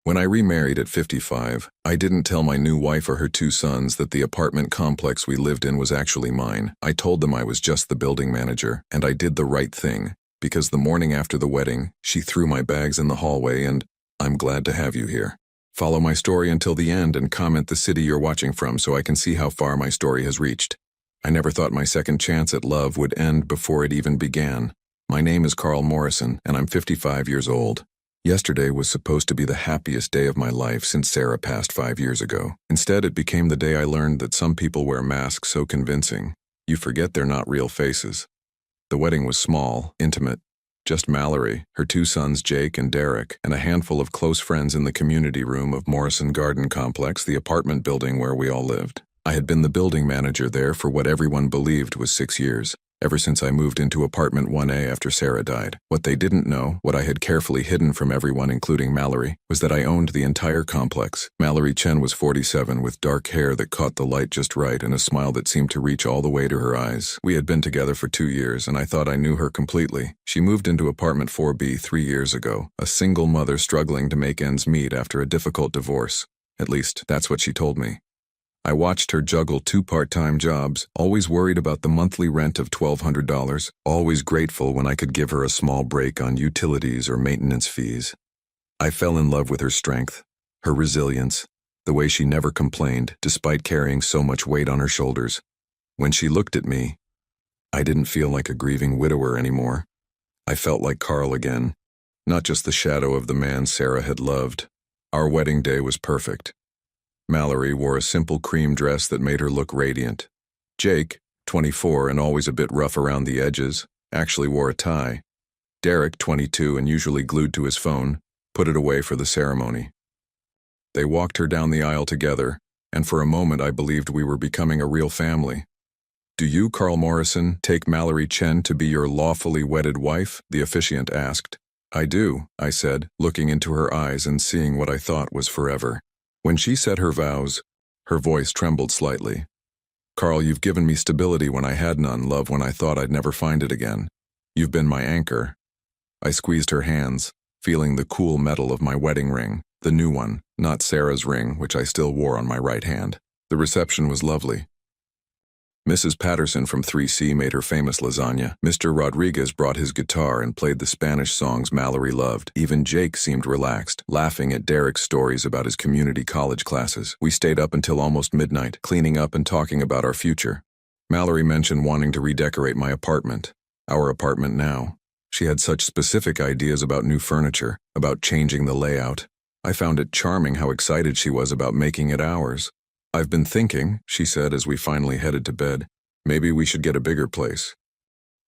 When I remarried at 55, I didn't tell my new wife or her two sons that the apartment complex we lived in was actually mine. I told them I was just the building manager, and I did the right thing, because the morning after the wedding, she threw my bags in the hallway and, "I'm glad to have you here. Follow my story until the end and comment the city you're watching from so I can see how far my story has reached. I never thought my second chance at love would end before it even began. My name is Carl Morrison, and I'm 55 years old. Yesterday was supposed to be the happiest day of my life since Sarah passed 5 years ago. Instead, it became the day I learned that some people wear masks so convincing, you forget they're not real faces. The wedding was small, intimate. Just Mallory, her two sons Jake and Derek, and a handful of close friends in the community room of Morrison Garden Complex, the apartment building where we all lived. I had been the building manager there for what everyone believed was 6 years. Ever since I moved into apartment 1A after Sarah died. What they didn't know, what I had carefully hidden from everyone including Mallory, was that I owned the entire complex. Mallory Chen was 47 with dark hair that caught the light just right and a smile that seemed to reach all the way to her eyes. We had been together for 2 years and I thought I knew her completely. She moved into apartment 4B 3 years ago, a single mother struggling to make ends meet after a difficult divorce. At least, that's what she told me. I watched her juggle 2 part-time jobs, always worried about the monthly rent of $1,200, always grateful when I could give her a small break on utilities or maintenance fees. I fell in love with her strength, her resilience, the way she never complained despite carrying so much weight on her shoulders. When she looked at me, I didn't feel like a grieving widower anymore. I felt like Carl again, not just the shadow of the man Sarah had loved. Our wedding day was perfect. Mallory wore a simple cream dress that made her look radiant. Jake, 24 and always a bit rough around the edges, actually wore a tie. Derek, 22 and usually glued to his phone, put it away for the ceremony. They walked her down the aisle together, and for a moment I believed we were becoming a real family. "Do you, Carl Morrison, take Mallory Chen to be your lawfully wedded wife?" the officiant asked. "I do," I said, looking into her eyes and seeing what I thought was forever. When she said her vows, her voice trembled slightly. "Carl, you've given me stability when I had none, love when I thought I'd never find it again. You've been my anchor." I squeezed her hands, feeling the cool metal of my wedding ring, the new one, not Sarah's ring, which I still wore on my right hand. The reception was lovely. Mrs. Patterson from 3C made her famous lasagna. Mr. Rodriguez brought his guitar and played the Spanish songs Mallory loved. Even Jake seemed relaxed, laughing at Derek's stories about his community college classes. We stayed up until almost midnight, cleaning up and talking about our future. Mallory mentioned wanting to redecorate my apartment. Our apartment now. She had such specific ideas about new furniture, about changing the layout. I found it charming how excited she was about making it ours. "I've been thinking," she said as we finally headed to bed, "maybe we should get a bigger place.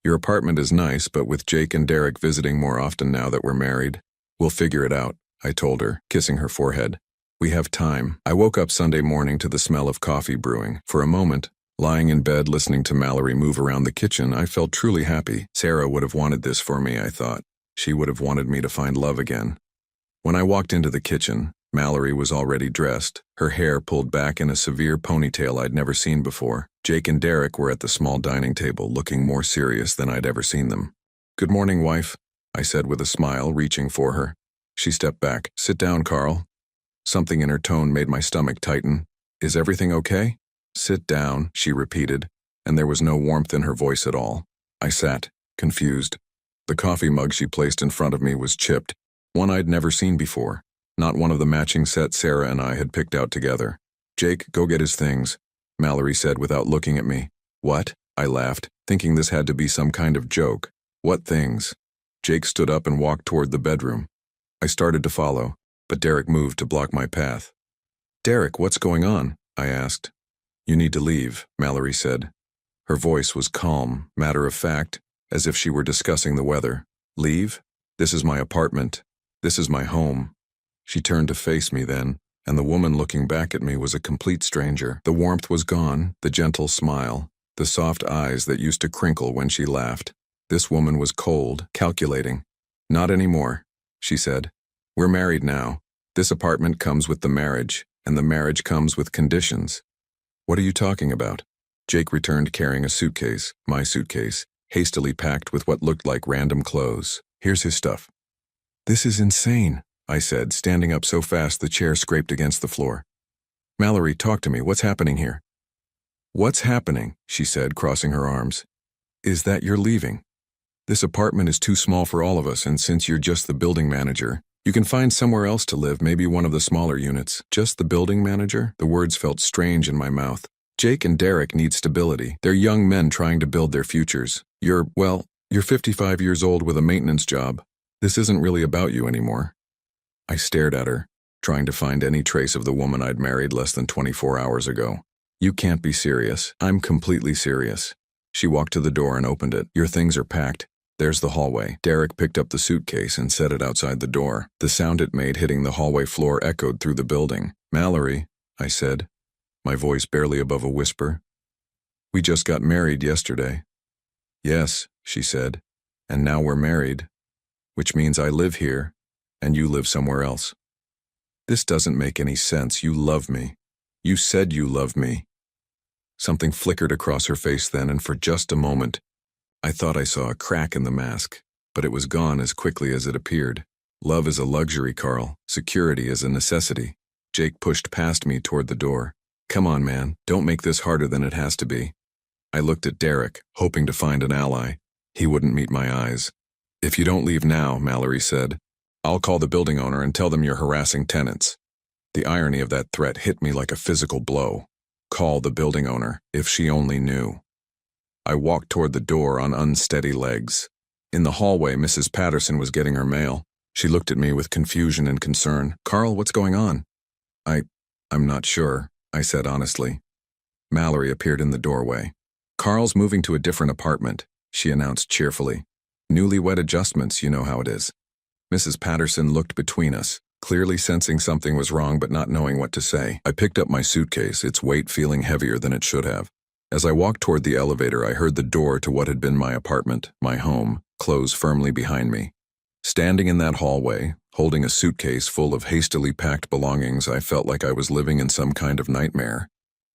Your apartment is nice, but with Jake and Derek visiting more often now that we're married, we'll figure it out," I told her, kissing her forehead. "We have time." I woke up Sunday morning to the smell of coffee brewing. For a moment, lying in bed listening to Mallory move around the kitchen, I felt truly happy. Sarah would have wanted this for me, I thought. She would have wanted me to find love again. When I walked into the kitchen, Mallory was already dressed, her hair pulled back in a severe ponytail I'd never seen before. Jake and Derek were at the small dining table, looking more serious than I'd ever seen them. "Good morning, wife," I said with a smile, reaching for her. She stepped back. "Sit down, Carl." Something in her tone made my stomach tighten. "Is everything okay?" "Sit down," she repeated, and there was no warmth in her voice at all. I sat, confused. The coffee mug she placed in front of me was chipped, one I'd never seen before. Not one of the matching sets Sarah and I had picked out together. "Jake, go get his things," Mallory said without looking at me. "What?" I laughed, thinking this had to be some kind of joke. "What things?" Jake stood up and walked toward the bedroom. I started to follow, but Derek moved to block my path. "Derek, what's going on?" I asked. "You need to leave," Mallory said. Her voice was calm, matter-of-fact, as if she were discussing the weather. "Leave? This is my apartment. This is my home." She turned to face me then, and the woman looking back at me was a complete stranger. The warmth was gone, the gentle smile, the soft eyes that used to crinkle when she laughed. This woman was cold, calculating. "Not anymore," she said. "We're married now. This apartment comes with the marriage, and the marriage comes with conditions." "What are you talking about?" Jake returned carrying a suitcase, my suitcase, hastily packed with what looked like random clothes. "Here's his stuff." "This is insane," I said, standing up so fast the chair scraped against the floor. Mallory, talk to me. What's happening here? What's happening, she said, crossing her arms, is that you're leaving. This apartment is too small for all of us, and since you're just the building manager, you can find somewhere else to live, maybe one of the smaller units. Just the building manager? The words felt strange in my mouth. Jake and Derek need stability. They're young men trying to build their futures. You're 55 years old with a maintenance job. This isn't really about you anymore. I stared at her, trying to find any trace of the woman I'd married less than 24 hours ago. You can't be serious. I'm completely serious. She walked to the door and opened it. Your things are packed. There's the hallway. Derek picked up the suitcase and set it outside the door. The sound it made hitting the hallway floor echoed through the building. Mallory, I said, my voice barely above a whisper. We just got married yesterday. Yes, she said, and now we're married, which means I live here and you live somewhere else. This doesn't make any sense. You love me. You said you loved me. Something flickered across her face then, and for just a moment, I thought I saw a crack in the mask, but it was gone as quickly as it appeared. Love is a luxury, Carl. Security is a necessity. Jake pushed past me toward the door. Come on, man. Don't make this harder than it has to be. I looked at Derek, hoping to find an ally. He wouldn't meet my eyes. If you don't leave now, Mallory said, I'll call the building owner and tell them you're harassing tenants. The irony of that threat hit me like a physical blow. Call the building owner, if she only knew. I walked toward the door on unsteady legs. In the hallway, Mrs. Patterson was getting her mail. She looked at me with confusion and concern. Carl, what's going on? I'm not sure, I said honestly. Mallory appeared in the doorway. Carl's moving to a different apartment, she announced cheerfully. Newlywed adjustments, you know how it is. Mrs. Patterson looked between us, clearly sensing something was wrong but not knowing what to say. I picked up my suitcase, its weight feeling heavier than it should have. As I walked toward the elevator, I heard the door to what had been my apartment, my home, close firmly behind me. Standing in that hallway, holding a suitcase full of hastily packed belongings, I felt like I was living in some kind of nightmare.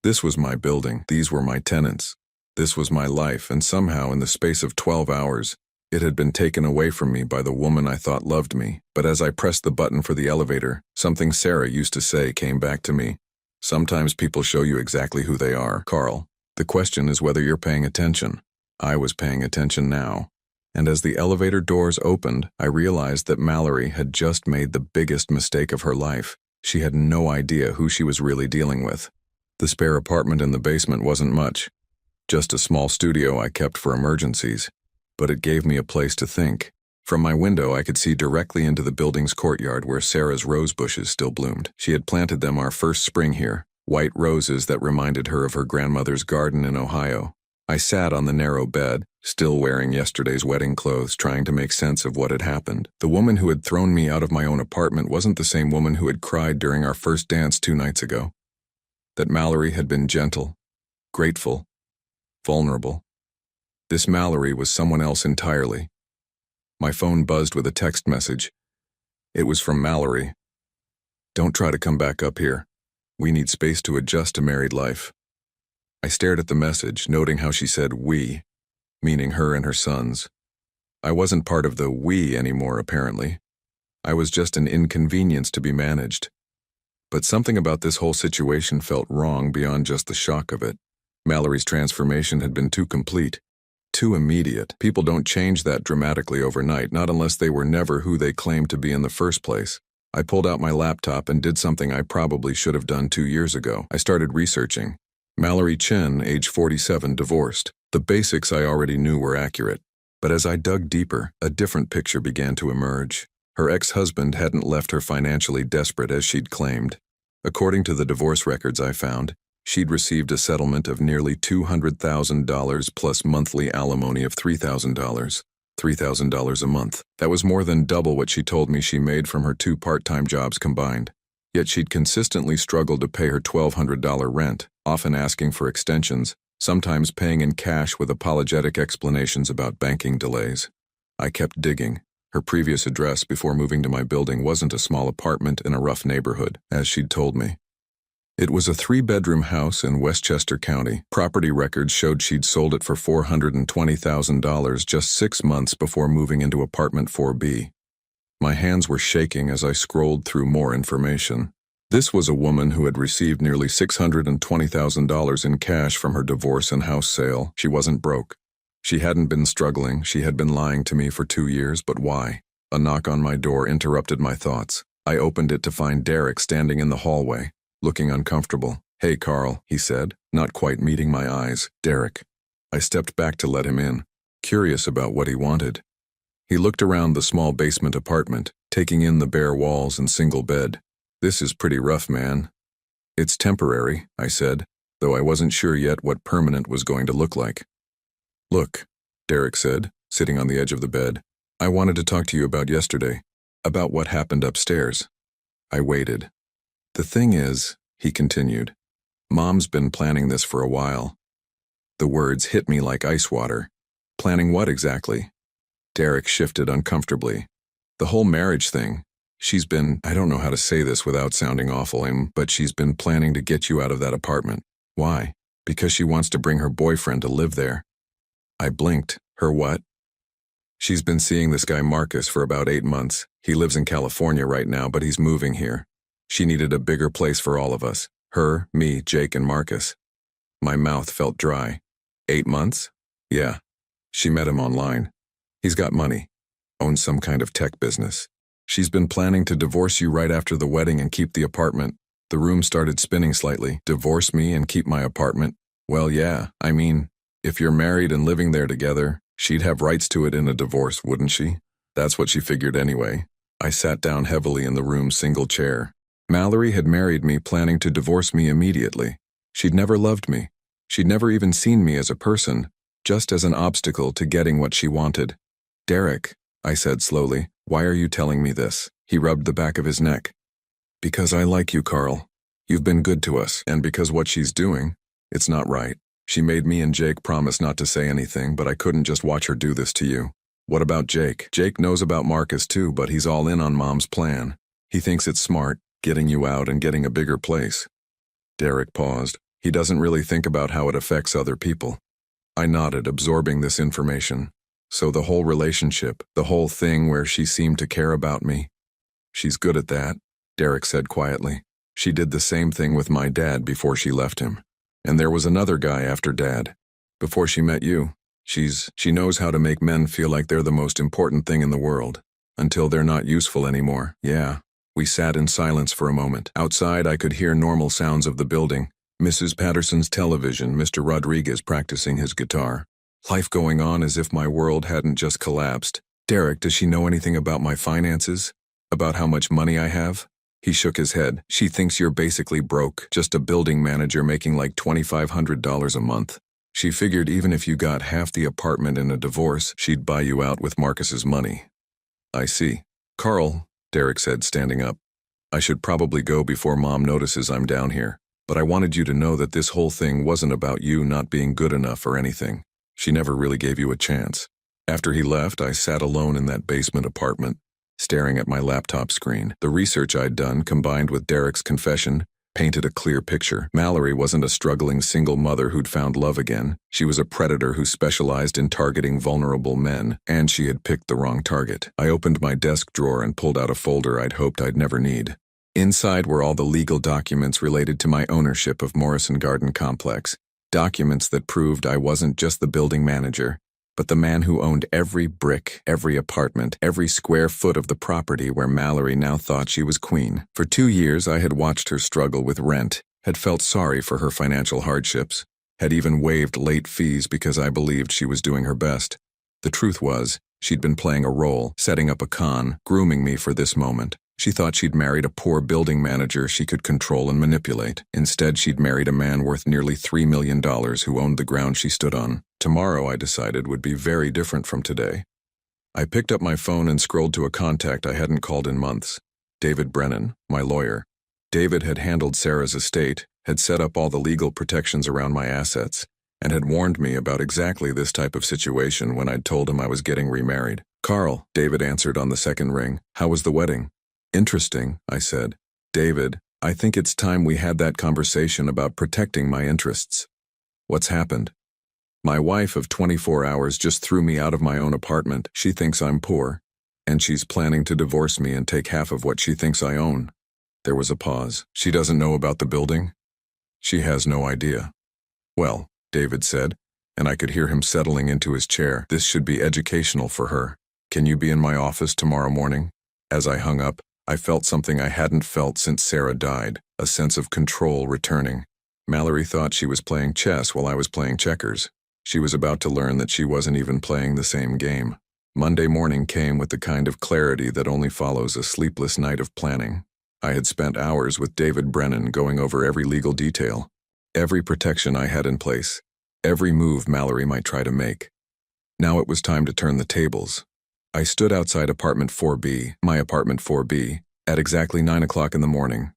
This was my building. These were my tenants. This was my life, and somehow, in the space of 12 hours, it had been taken away from me by the woman I thought loved me. But as I pressed the button for the elevator, something Sarah used to say came back to me. Sometimes people show you exactly who they are, Carl. The question is whether you're paying attention. I was paying attention now. And as the elevator doors opened, I realized that Mallory had just made the biggest mistake of her life. She had no idea who she was really dealing with. The spare apartment in the basement wasn't much. Just a small studio I kept for emergencies. But it gave me a place to think. From my window, I could see directly into the building's courtyard where Sarah's rose bushes still bloomed. She had planted them our first spring here, white roses that reminded her of her grandmother's garden in Ohio. I sat on the narrow bed, still wearing yesterday's wedding clothes, trying to make sense of what had happened. The woman who had thrown me out of my own apartment wasn't the same woman who had cried during our first dance 2 nights ago. That Mallory had been gentle, grateful, vulnerable. This Mallory was someone else entirely. My phone buzzed with a text message. It was from Mallory. Don't try to come back up here. We need space to adjust to married life. I stared at the message, noting how she said we, meaning her and her sons. I wasn't part of the we anymore, apparently. I was just an inconvenience to be managed. But something about this whole situation felt wrong beyond just the shock of it. Mallory's transformation had been too complete, too immediate. People don't change that dramatically overnight, not unless they were never who they claimed to be in the first place. I pulled out my laptop and did something I probably should have done 2 years ago. I started researching. Mallory Chen, age 47, divorced. The basics I already knew were accurate. But as I dug deeper, a different picture began to emerge. Her ex-husband hadn't left her financially desperate as she'd claimed. According to the divorce records I found, she'd received a settlement of nearly $200,000 plus monthly alimony of $3,000. $3,000 a month. That was more than double what she told me she made from her 2 part-time jobs combined. Yet she'd consistently struggled to pay her $1,200 rent, often asking for extensions, sometimes paying in cash with apologetic explanations about banking delays. I kept digging. Her previous address before moving to my building wasn't a small apartment in a rough neighborhood, as she'd told me. It was a 3-bedroom house in Westchester County. Property records showed she'd sold it for $420,000 just 6 months before moving into apartment 4B. My hands were shaking as I scrolled through more information. This was a woman who had received nearly $620,000 in cash from her divorce and house sale. She wasn't broke. She hadn't been struggling. She had been lying to me for 2 years, but why? A knock on my door interrupted my thoughts. I opened it to find Derek standing in the hallway, looking uncomfortable. "Hey, Carl," he said, not quite meeting my eyes. "Derek." I stepped back to let him in, curious about what he wanted. He looked around the small basement apartment, taking in the bare walls and single bed. "This is pretty rough, man." "It's temporary," I said, though I wasn't sure yet what permanent was going to look like. "Look," Derek said, sitting on the edge of the bed. "I wanted to talk to you about yesterday, about what happened upstairs." I waited. "The thing is," he continued, "Mom's been planning this for a while." The words hit me like ice water. "Planning what exactly?" Derek shifted uncomfortably. "The whole marriage thing. She's been, I don't know how to say this without sounding awful, but she's been planning to get you out of that apartment." "Why?" "Because she wants to bring her boyfriend to live there." I blinked. "Her what?" "She's been seeing this guy Marcus for about 8 months. He lives in California right now, but he's moving here. She needed a bigger place for all of us. Her, me, Jake, and Marcus." My mouth felt dry. 8 months? Yeah. She met him online. He's got money. Owns some kind of tech business. "She's been planning to divorce you right after the wedding and keep the apartment." The room started spinning slightly. "Divorce me and keep my apartment?" "Well, yeah. I mean, if you're married and living there together, she'd have rights to it in a divorce, wouldn't she? That's what she figured anyway." I sat down heavily in the room's single chair. Mallory had married me planning to divorce me immediately. She'd never loved me. She'd never even seen me as a person, just as an obstacle to getting what she wanted. "Derek," I said slowly, "why are you telling me this?" He rubbed the back of his neck. "Because I like you, Carl. You've been good to us, and because what she's doing, it's not right. She made me and Jake promise not to say anything, but I couldn't just watch her do this to you." "What about Jake?" "Jake knows about Marcus too, but he's all in on Mom's plan. He thinks it's smart, getting you out and getting a bigger place." Derek paused. "He doesn't really think about how it affects other people." I nodded, absorbing this information. "So the whole relationship, the whole thing where she seemed to care about me." "She's good at that," Derek said quietly. "She did the same thing with my dad before she left him. And there was another guy after Dad. Before she met you, she knows how to make men feel like they're the most important thing in the world. Until they're not useful anymore." "Yeah." We sat in silence for a moment. Outside, I could hear normal sounds of the building. Mrs. Patterson's television, Mr. Rodriguez practicing his guitar. Life going on as if my world hadn't just collapsed. "Derek, does she know anything about my finances? About how much money I have?" He shook his head. "She thinks you're basically broke, just a building manager making like $2,500 a month. She figured even if you got half the apartment in a divorce, she'd buy you out with Marcus's money." "I see." "Carl," Derek said, standing up, "I should probably go before Mom notices I'm down here. But I wanted you to know that this whole thing wasn't about you not being good enough or anything. She never really gave you a chance." After he left, I sat alone in that basement apartment, staring at my laptop screen. The research I'd done, combined with Derek's confession, painted a clear picture. Mallory wasn't a struggling single mother who'd found love again. She was a predator who specialized in targeting vulnerable men, and she had picked the wrong target. I opened my desk drawer and pulled out a folder I'd hoped I'd never need. Inside were all the legal documents related to my ownership of Morrison Garden Complex, documents that proved I wasn't just the building manager, but the man who owned every brick, every apartment, every square foot of the property where Mallory now thought she was queen. For 2 years, I had watched her struggle with rent, had felt sorry for her financial hardships, had even waived late fees because I believed she was doing her best. The truth was, she'd been playing a role, setting up a con, grooming me for this moment. She thought she'd married a poor building manager she could control and manipulate. Instead, she'd married a man worth nearly $3 million who owned the ground she stood on. Tomorrow, I decided, would be very different from today. I picked up my phone and scrolled to a contact I hadn't called in months. David Brennan, my lawyer. David had handled Sarah's estate, had set up all the legal protections around my assets, and had warned me about exactly this type of situation when I'd told him I was getting remarried. "Carl," David answered on the second ring. "How was the wedding?" "Interesting," I said. "David, I think it's time we had that conversation about protecting my interests." "What's happened?" "My wife of 24 hours just threw me out of my own apartment. She thinks I'm poor." And she's planning to divorce me and take half of what she thinks I own. There was a pause. She doesn't know about the building? She has no idea. Well, David said, and I could hear him settling into his chair. This should be educational for her. Can you be in my office tomorrow morning? As I hung up, I felt something I hadn't felt since Sarah died, a sense of control returning. Mallory thought she was playing chess while I was playing checkers. She was about to learn that she wasn't even playing the same game. Monday morning came with the kind of clarity that only follows a sleepless night of planning. I had spent hours with David Brennan going over every legal detail, every protection I had in place, every move Mallory might try to make. Now it was time to turn the tables. I stood outside apartment 4B, my apartment 4B, at exactly 9 o'clock in the morning.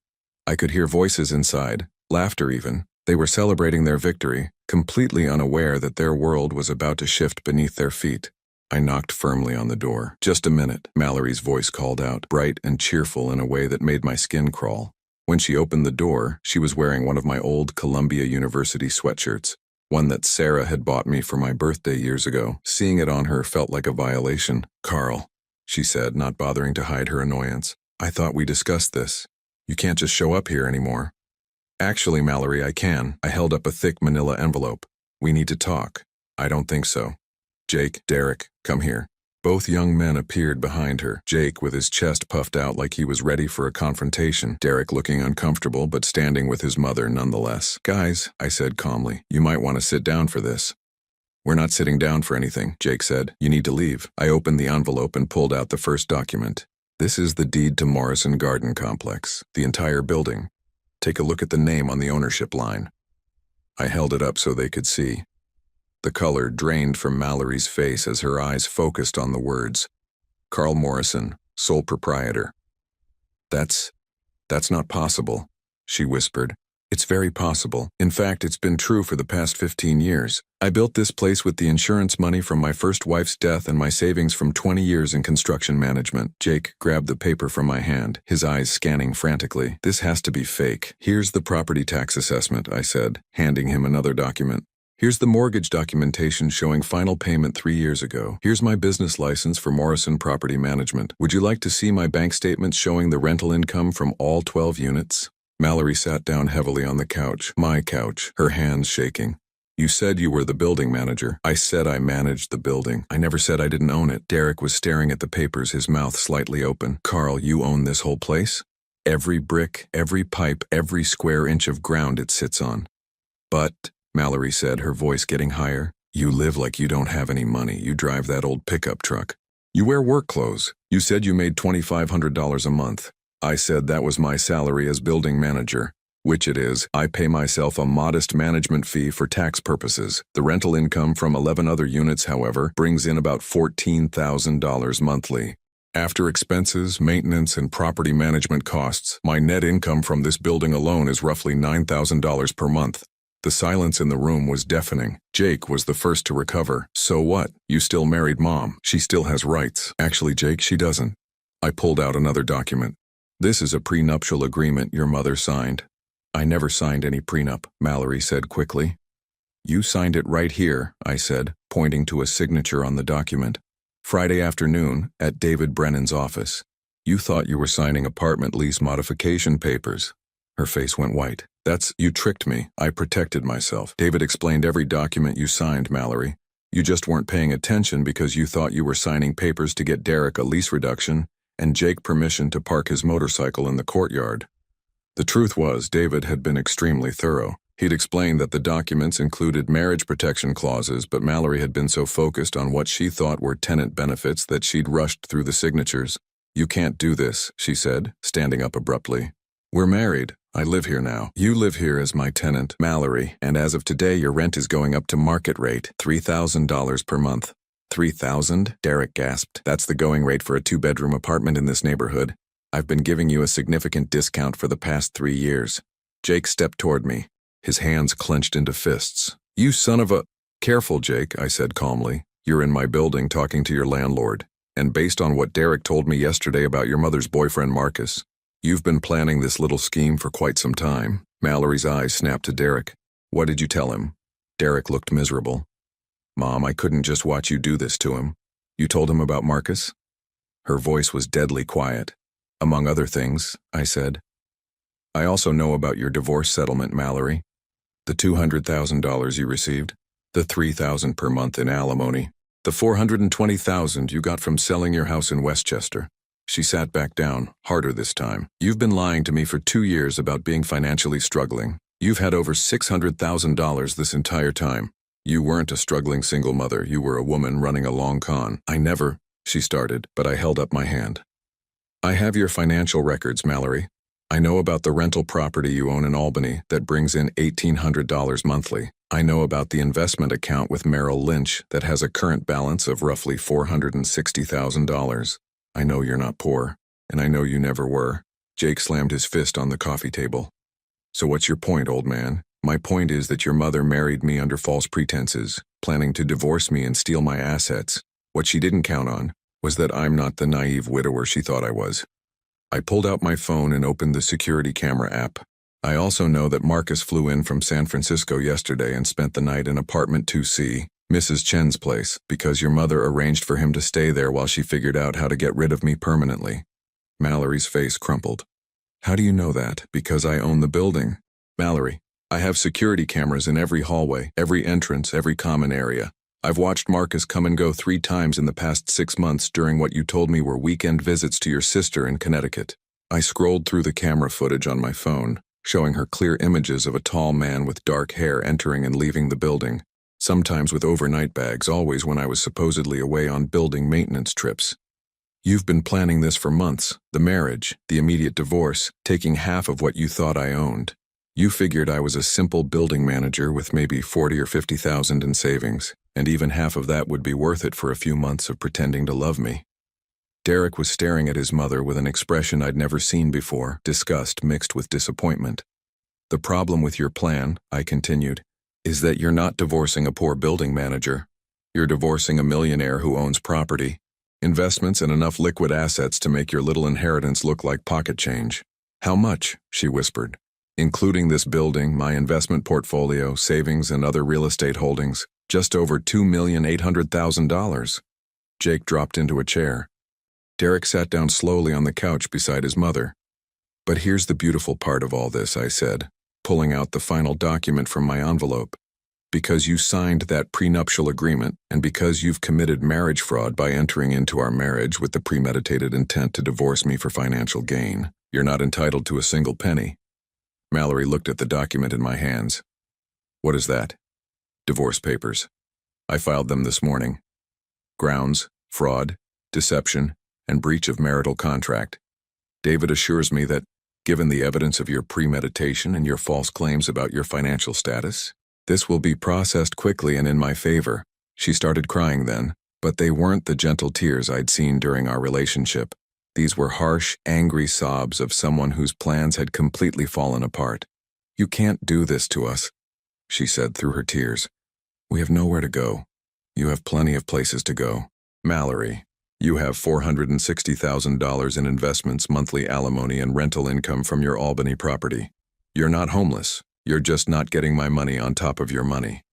I could hear voices inside, laughter even. They were celebrating their victory, completely unaware that their world was about to shift beneath their feet. I knocked firmly on the door. "Just a minute," Mallory's voice called out, bright and cheerful in a way that made my skin crawl. When she opened the door, she was wearing one of my old Columbia University sweatshirts, one that Sarah had bought me for my birthday years ago. Seeing it on her felt like a violation. "Carl," she said, not bothering to hide her annoyance. "I thought we discussed this. You can't just show up here anymore." "Actually, Mallory, I can." I held up a thick manila envelope. "We need to talk." "I don't think so." "Jake, Derek, come here." Both young men appeared behind her, Jake with his chest puffed out like he was ready for a confrontation, Derek looking uncomfortable but standing with his mother nonetheless. "Guys," I said calmly, "you might want to sit down for this." "We're not sitting down for anything," Jake said. "You need to leave." I opened the envelope and pulled out the first document. "This is the deed to Morrison Garden Complex, the entire building. Take a look at the name on the ownership line." I held it up so they could see. The color drained from Mallory's face as her eyes focused on the words. "Carl Morrison, sole proprietor." That's not possible," she whispered. "It's very possible. In fact, it's been true for the past 15 years. I built this place with the insurance money from my first wife's death and my savings from 20 years in construction management." Jake grabbed the paper from my hand, his eyes scanning frantically. "This has to be fake." "Here's the property tax assessment," I said, handing him another document. "Here's the mortgage documentation showing final payment 3 years ago. Here's my business license for Morrison Property Management. Would you like to see my bank statements showing the rental income from all 12 units? Mallory sat down heavily on the couch, my couch, her hands shaking. "You said you were the building manager." "I said I managed the building. I never said I didn't own it." Derek was staring at the papers, his mouth slightly open. "Carl, you own this whole place? Every brick, every pipe, every square inch of ground it sits on." "But," Mallory said, her voice getting higher, "you live like you don't have any money. You drive that old pickup truck. You wear work clothes. You said you made $2,500 a month. I said that was my salary as building manager, which it is. I pay myself a modest management fee for tax purposes. The rental income from 11 other units, however, brings in about $14,000 monthly. After expenses, maintenance, and property management costs, my net income from this building alone is roughly $9,000 per month." The silence in the room was deafening. Jake was the first to recover. "So what? You still married Mom. She still has rights." "Actually, Jake, she doesn't." I pulled out another document. "This is a prenuptial agreement your mother signed." "I never signed any prenup," Mallory said quickly. "You signed it right here," I said, pointing to a signature on the document. "Friday afternoon, at David Brennan's office. You thought you were signing apartment lease modification papers." Her face went white. You tricked me. I protected myself. David explained every document you signed, Mallory. You just weren't paying attention because you thought you were signing papers to get Derek a lease reduction and Jake permission to park his motorcycle in the courtyard." The truth was, David had been extremely thorough. He'd explained that the documents included marriage protection clauses, but Mallory had been so focused on what she thought were tenant benefits that she'd rushed through the signatures. "You can't do this," she said, standing up abruptly. "We're married. I live here now. You live here as my tenant, Mallory, and as of today your rent is going up to market rate, $3,000 per month." $3,000? Derek gasped. "That's the going rate for a 2-bedroom apartment in this neighborhood. I've been giving you a significant discount for the past 3 years." Jake stepped toward me, his hands clenched into fists. "You son of a—" "Careful, Jake," I said calmly. "You're in my building talking to your landlord, and based on what Derek told me yesterday about your mother's boyfriend Marcus, you've been planning this little scheme for quite some time." Mallory's eyes snapped to Derek. "What did you tell him?" Derek looked miserable. "Mom, I couldn't just watch you do this to him." "You told him about Marcus?" Her voice was deadly quiet. "Among other things," I said. "I also know about your divorce settlement, Mallory. The $200,000 you received, the $3,000 per month in alimony, the $420,000 you got from selling your house in Westchester." She sat back down, harder this time. "You've been lying to me for 2 years about being financially struggling. You've had over $600,000 this entire time. You weren't a struggling single mother, you were a woman running a long con." "I never," she started, but I held up my hand. "I have your financial records, Mallory. I know about the rental property you own in Albany that brings in $1,800 monthly. I know about the investment account with Merrill Lynch that has a current balance of roughly $460,000. I know you're not poor, and I know you never were." Jake slammed his fist on the coffee table. "So what's your point, old man?" "My point is that your mother married me under false pretenses, planning to divorce me and steal my assets. What she didn't count on was that I'm not the naive widower she thought I was." I pulled out my phone and opened the security camera app. "I also know that Marcus flew in from San Francisco yesterday and spent the night in apartment 2C, Mrs. Chen's place, because your mother arranged for him to stay there while she figured out how to get rid of me permanently." Mallory's face crumpled. "How do you know that?" "Because I own the building. Mallory, I have security cameras in every hallway, every entrance, every common area. I've watched Marcus come and go 3 times in the past 6 months during what you told me were weekend visits to your sister in Connecticut." I scrolled through the camera footage on my phone, showing her clear images of a tall man with dark hair entering and leaving the building, sometimes with overnight bags, always when I was supposedly away on building maintenance trips. "You've been planning this for months, the marriage, the immediate divorce, taking half of what you thought I owned. You figured I was a simple building manager with maybe 40 or 50,000 in savings, and even half of that would be worth it for a few months of pretending to love me." Derek was staring at his mother with an expression I'd never seen before, disgust mixed with disappointment. "The problem with your plan," I continued, "is that you're not divorcing a poor building manager. You're divorcing a millionaire who owns property, investments, and enough liquid assets to make your little inheritance look like pocket change." "How much?" she whispered. "Including this building, my investment portfolio, savings, and other real estate holdings, just over $2,800,000. Jake dropped into a chair. Derek sat down slowly on the couch beside his mother. "But here's the beautiful part of all this," I said, pulling out the final document from my envelope. "Because you signed that prenuptial agreement, and because you've committed marriage fraud by entering into our marriage with the premeditated intent to divorce me for financial gain, you're not entitled to a single penny." Mallory looked at the document in my hands. "What is that?" "Divorce papers. I filed them this morning. Grounds, fraud, deception, and breach of marital contract. David assures me that, given the evidence of your premeditation and your false claims about your financial status, this will be processed quickly and in my favor." She started crying then, but they weren't the gentle tears I'd seen during our relationship. These were harsh, angry sobs of someone whose plans had completely fallen apart. "You can't do this to us," she said through her tears. "We have nowhere to go. You have plenty of places to go. Mallory, you have $460,000 in investments, monthly alimony, and rental income from your Albany property. You're not homeless. You're just not getting my money on top of your money."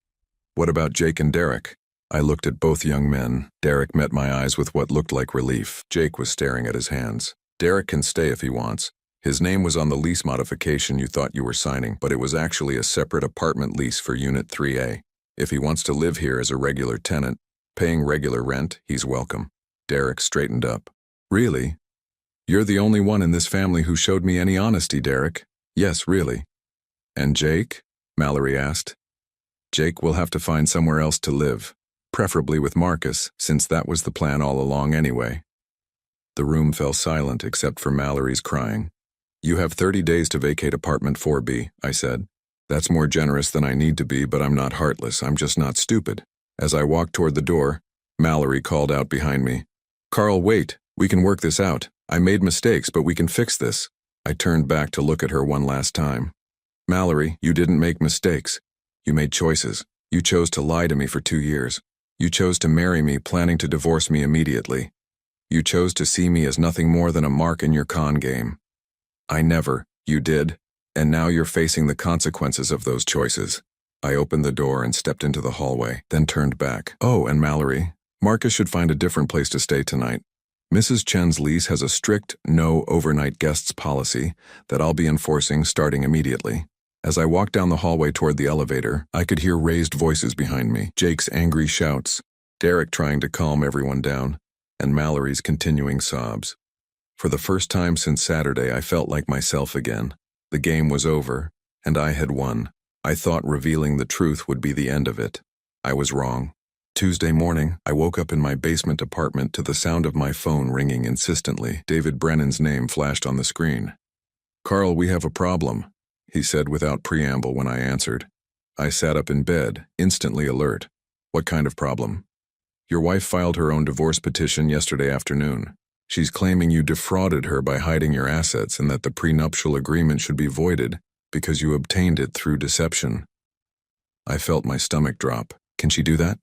"What about Jake and Derek?" I looked at both young men. Derek met my eyes with what looked like relief. Jake was staring at his hands. "Derek can stay if he wants. His name was on the lease modification you thought you were signing, but it was actually a separate apartment lease for Unit 3A. If he wants to live here as a regular tenant, paying regular rent, he's welcome." Derek straightened up. "Really? You're the only one in this family who showed me any honesty, Derek." "Yes, really." "And Jake?" Mallory asked. "Jake will have to find somewhere else to live. Preferably with Marcus, since that was the plan all along anyway." The room fell silent except for Mallory's crying. "You have 30 days to vacate apartment 4B, I said. "That's more generous than I need to be, but I'm not heartless, I'm just not stupid." As I walked toward the door, Mallory called out behind me, "Carl, wait, we can work this out. I made mistakes, but we can fix this." I turned back to look at her one last time. "Mallory, you didn't make mistakes. You made choices. You chose to lie to me for 2 years. You chose to marry me, planning to divorce me immediately. You chose to see me as nothing more than a mark in your con game. I never. You did. And now you're facing the consequences of those choices." I opened the door and stepped into the hallway, then turned back. "Oh, and Mallory, Marcus should find a different place to stay tonight." Mrs. Chen's lease has a strict no overnight guests policy that I'll be enforcing starting immediately. As I walked down the hallway toward the elevator, I could hear raised voices behind me, Jake's angry shouts, Derek trying to calm everyone down, and Mallory's continuing sobs. For the first time since Saturday, I felt like myself again. The game was over, and I had won. I thought revealing the truth would be the end of it. I was wrong. Tuesday morning, I woke up in my basement apartment to the sound of my phone ringing insistently. David Brennan's name flashed on the screen. "Carl, we have a problem," he said without preamble when I answered. I sat up in bed, instantly alert. "What kind of problem?" "Your wife filed her own divorce petition yesterday afternoon. She's claiming you defrauded her by hiding your assets and that the prenuptial agreement should be voided because you obtained it through deception." I felt my stomach drop. "Can she do that?"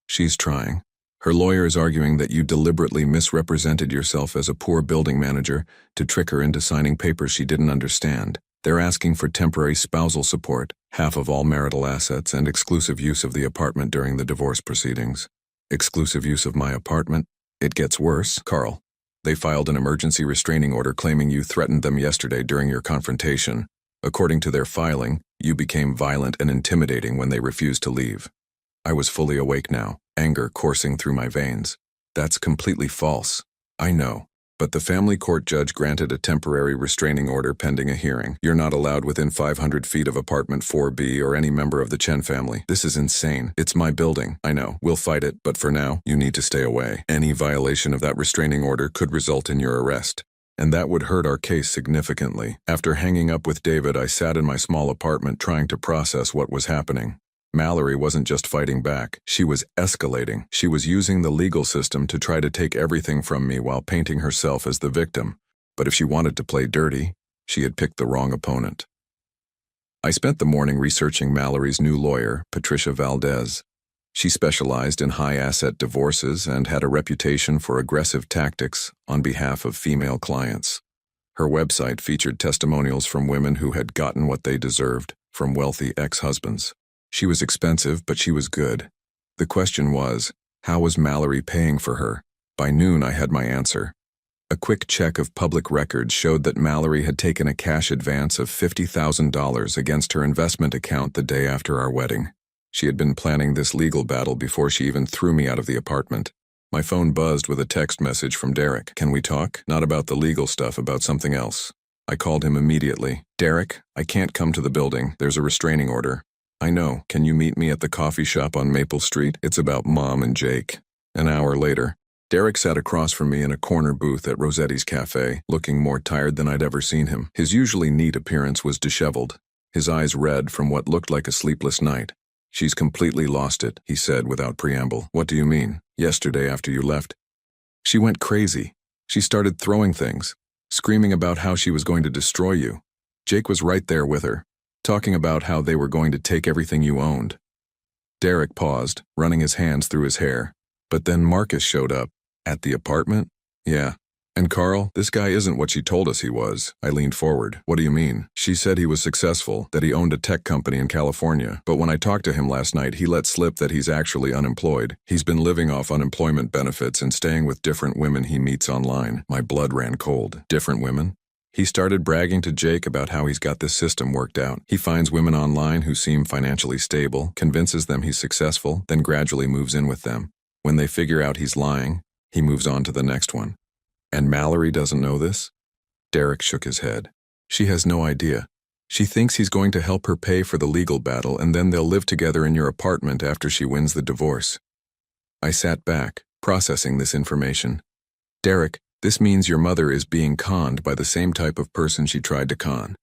"She's trying. Her lawyer is arguing that you deliberately misrepresented yourself as a poor building manager to trick her into signing papers she didn't understand. They're asking for temporary spousal support, half of all marital assets, and exclusive use of the apartment during the divorce proceedings." "Exclusive use of my apartment? It gets worse, Carl. They filed an emergency restraining order claiming you threatened them yesterday during your confrontation. According to their filing, you became violent and intimidating when they refused to leave." I was fully awake now, anger coursing through my veins. "That's completely false." "I know. But the family court judge granted a temporary restraining order pending a hearing. You're not allowed within 500 feet of apartment 4B or any member of the Chen family. This is insane. It's my building. I know. We'll fight it, but for now, you need to stay away. Any violation of that restraining order could result in your arrest. And that would hurt our case significantly." After hanging up with David, I sat in my small apartment trying to process what was happening. Mallory wasn't just fighting back, she was escalating. She was using the legal system to try to take everything from me while painting herself as the victim. But if she wanted to play dirty, she had picked the wrong opponent. I spent the morning researching Mallory's new lawyer, Patricia Valdez. She specialized in high-asset divorces and had a reputation for aggressive tactics on behalf of female clients. Her website featured testimonials from women who had gotten what they deserved from wealthy ex-husbands. She was expensive, but she was good. The question was, how was Mallory paying for her? By noon, I had my answer. A quick check of public records showed that Mallory had taken a cash advance of $50,000 against her investment account the day after our wedding. She had been planning this legal battle before she even threw me out of the apartment. My phone buzzed with a text message from Derek. "Can we talk? Not about the legal stuff, about something else." I called him immediately. "Derek, I can't come to the building. There's a restraining order." "I know. Can you meet me at the coffee shop on Maple Street? It's about Mom and Jake." An hour later, Derek sat across from me in a corner booth at Rossetti's Cafe, looking more tired than I'd ever seen him. His usually neat appearance was disheveled, his eyes red from what looked like a sleepless night. "She's completely lost it," he said without preamble. "What do you mean? Yesterday after you left?" "She went crazy. She started throwing things, screaming about how she was going to destroy you. Jake was right there with her, talking about how they were going to take everything you owned." Derek paused, running his hands through his hair. "But then Marcus showed up." "At the apartment?" "Yeah. And Carl, this guy isn't what she told us he was." I leaned forward. "What do you mean?" "She said he was successful, that he owned a tech company in California. But when I talked to him last night, he let slip that he's actually unemployed. He's been living off unemployment benefits and staying with different women he meets online." My blood ran cold. "Different women?" He started bragging to Jake about how he's got this system worked out. He finds women online who seem financially stable, convinces them he's successful, then gradually moves in with them. When they figure out he's lying, he moves on to the next one. "And Mallory doesn't know this?" Derek shook his head. "She has no idea. She thinks he's going to help her pay for the legal battle, and then they'll live together in your apartment after she wins the divorce." I sat back, processing this information. "Derek, this means your mother is being conned by the same type of person she tried to con."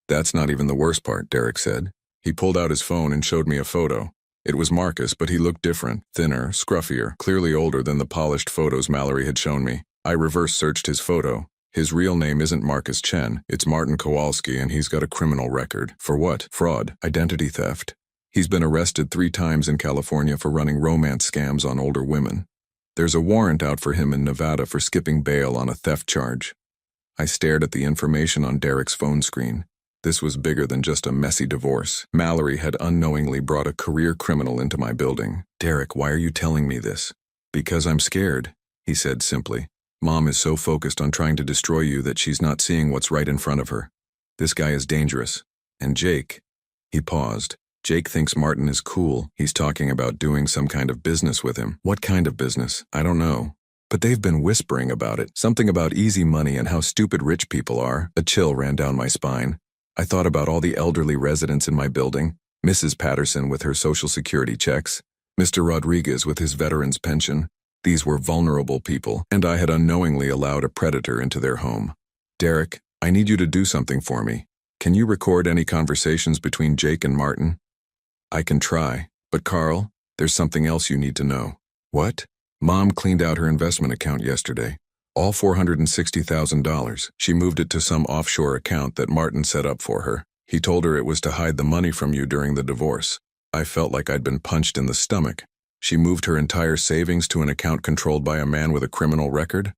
"That's not even the worst part," Derek said. He pulled out his phone and showed me a photo. It was Marcus, but he looked different, thinner, scruffier, clearly older than the polished photos Mallory had shown me. I reverse searched his photo. His real name isn't Marcus Chen, it's Martin Kowalski, and he's got a criminal record. For what? Fraud, identity theft. He's been arrested 3 times in California for running romance scams on older women. There's a warrant out for him in Nevada for skipping bail on a theft charge. I stared at the information on Derek's phone screen. This was bigger than just a messy divorce. Mallory had unknowingly brought a career criminal into my building. "Derek, why are you telling me this?" "Because I'm scared," he said simply. Mom is so focused on trying to destroy you that she's not seeing what's right in front of her. This guy is dangerous. And Jake." He paused. "Jake thinks Martin is cool. He's talking about doing some kind of business with him. What kind of business? I don't know. But they've been whispering about it. Something about easy money and how stupid rich people are." A chill ran down my spine. I thought about all the elderly residents in my building, Mrs. Patterson with her Social Security checks, Mr. Rodriguez with his veteran's pension. These were vulnerable people, and I had unknowingly allowed a predator into their home. "Derek, I need you to do something for me. Can you record any conversations between Jake and Martin?" "I can try, but Carl, there's something else you need to know." "What?" "Mom cleaned out her investment account yesterday. All $460,000. She moved it to some offshore account that Martin set up for her. He told her it was to hide the money from you during the divorce." I felt like I'd been punched in the stomach. She moved her entire savings to an account controlled by a man with a criminal record?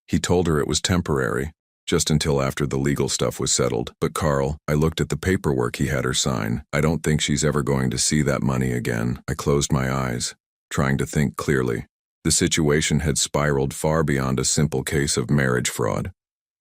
He told her it was temporary, just until after the legal stuff was settled. But Carl, I looked at the paperwork he had her sign. I don't think she's ever going to see that money again. I closed my eyes, trying to think clearly. The situation had spiraled far beyond a simple case of marriage fraud.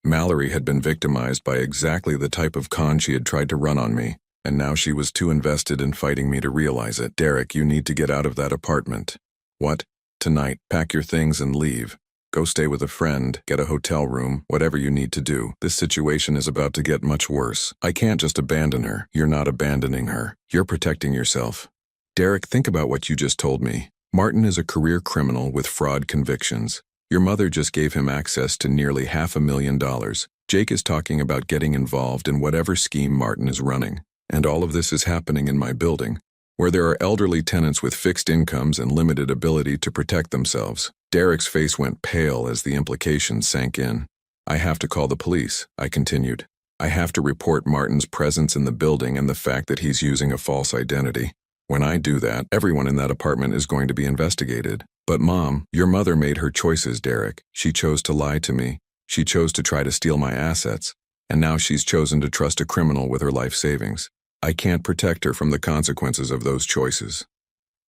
Mallory had been victimized by exactly the type of con she had tried to run on me, and now she was too invested in fighting me to realize it. "Derek, you need to get out of that apartment." "What?" "Tonight. Pack your things and leave. Go stay with a friend, get a hotel room, whatever you need to do. This situation is about to get much worse. I can't just abandon her." "You're not abandoning her. You're protecting yourself." "Derek, think about what you just told me. Martin is a career criminal with fraud convictions. Your mother just gave him access to nearly $500,000. Jake is talking about getting involved in whatever scheme Martin is running. And all of this is happening in my building, where there are elderly tenants with fixed incomes and limited ability to protect themselves." Derek's face went pale as the implications sank in. "I have to call the police," I continued. "I have to report Martin's presence in the building and the fact that he's using a false identity. When I do that, everyone in that apartment is going to be investigated." "But Mom, your mother made her choices, Derek. She chose to lie to me. She chose to try to steal my assets. And now she's chosen to trust a criminal with her life savings. I can't protect her from the consequences of those choices."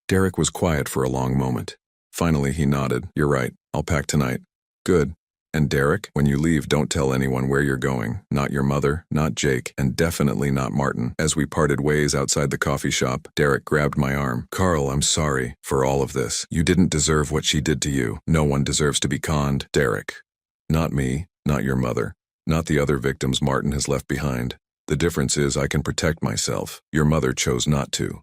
Derek was quiet for a long moment. Finally, he nodded. "You're right. I'll pack tonight." "Good. And Derek, when you leave, don't tell anyone where you're going. Not your mother, not Jake, and definitely not Martin." As we parted ways outside the coffee shop, Derek grabbed my arm. "Carl, I'm sorry for all of this. You didn't deserve what she did to you. No one deserves to be conned." "Derek. Not me, not your mother, not the other victims Martin has left behind. The difference is I can protect myself. Your mother chose not to."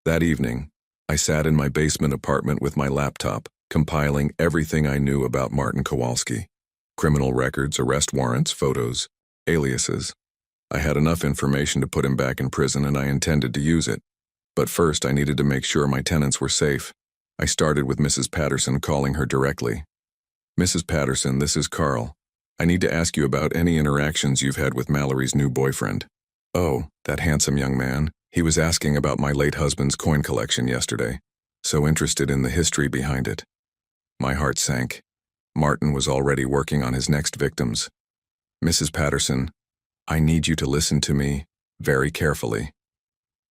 That evening, I sat in my basement apartment with my laptop, compiling everything I knew about Martin Kowalski. Criminal records, arrest warrants, photos, aliases. I had enough information to put him back in prison, and I intended to use it. But first, I needed to make sure my tenants were safe. I started with Mrs. Patterson, calling her directly. "Mrs. Patterson, this is Carl. I need to ask you about any interactions you've had with Mallory's new boyfriend." "Oh, that handsome young man. He was asking about my late husband's coin collection yesterday. So interested in the history behind it." My heart sank. Martin was already working on his next victims. "Mrs. Patterson, I need you to listen to me very carefully."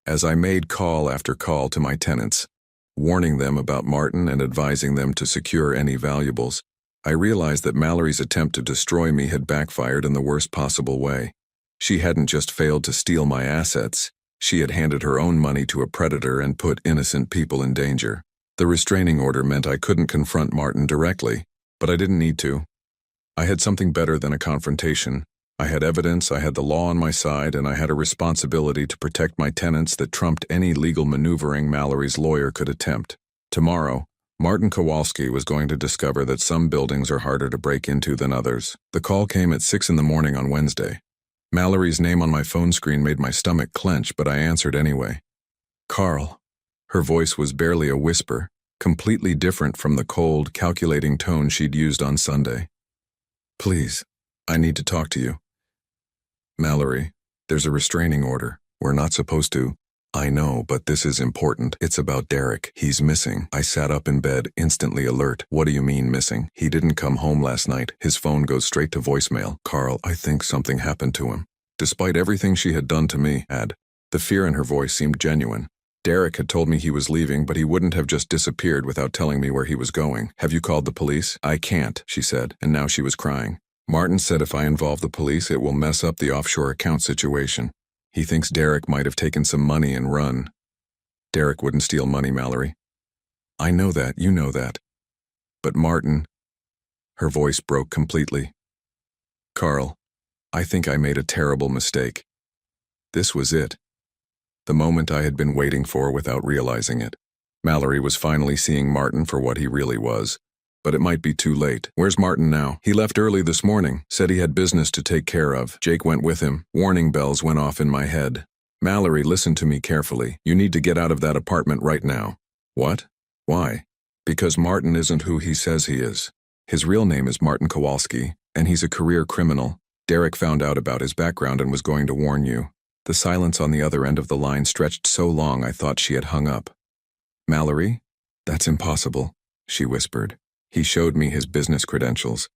As I made call after call to my tenants, warning them about Martin and advising them to secure any valuables, I realized that Mallory's attempt to destroy me had backfired in the worst possible way. She hadn't just failed to steal my assets, she had handed her own money to a predator and put innocent people in danger. The restraining order meant I couldn't confront Martin directly, but I didn't need to. I had something better than a confrontation. I had evidence, I had the law on my side, and I had a responsibility to protect my tenants that trumped any legal maneuvering Mallory's lawyer could attempt. Tomorrow, Martin Kowalski was going to discover that some buildings are harder to break into than others. The call came at 6 in the morning on Wednesday. Mallory's name on my phone screen made my stomach clench, but I answered anyway. "Carl." Her voice was barely a whisper, completely different from the cold, calculating tone she'd used on Sunday. "Please, I need to talk to you." "Mallory, there's a restraining order. We're not supposed to." "I know, but this is important. It's about Derek. He's missing." I sat up in bed, instantly alert. "What do you mean missing?" "He didn't come home last night. His phone goes straight to voicemail." "Carl, I think something happened to him." Despite everything she had done to me, the fear in her voice seemed genuine. Derek had told me he was leaving, but he wouldn't have just disappeared without telling me where he was going. Have you called the police? I can't, she said, and now she was crying. Martin said if I involve the police, it will mess up the offshore account situation. He thinks Derek might have taken some money and run. Derek wouldn't steal money, Mallory. I know that, you know that. But Martin, her voice broke completely. Carl, I think I made a terrible mistake. This was it. The moment I had been waiting for without realizing it. Mallory was finally seeing Martin for what he really was. But it might be too late. Where's Martin now? He left early this morning, said he had business to take care of. Jake went with him. Warning bells went off in my head. Mallory, listen to me carefully. You need to get out of that apartment right now. What? Why? Because Martin isn't who he says he is. His real name is Martin Kowalski, and he's a career criminal. Derek found out about his background and was going to warn you. The silence on the other end of the line stretched so long I thought she had hung up. Mallory? That's impossible, she whispered. He showed me his business credentials.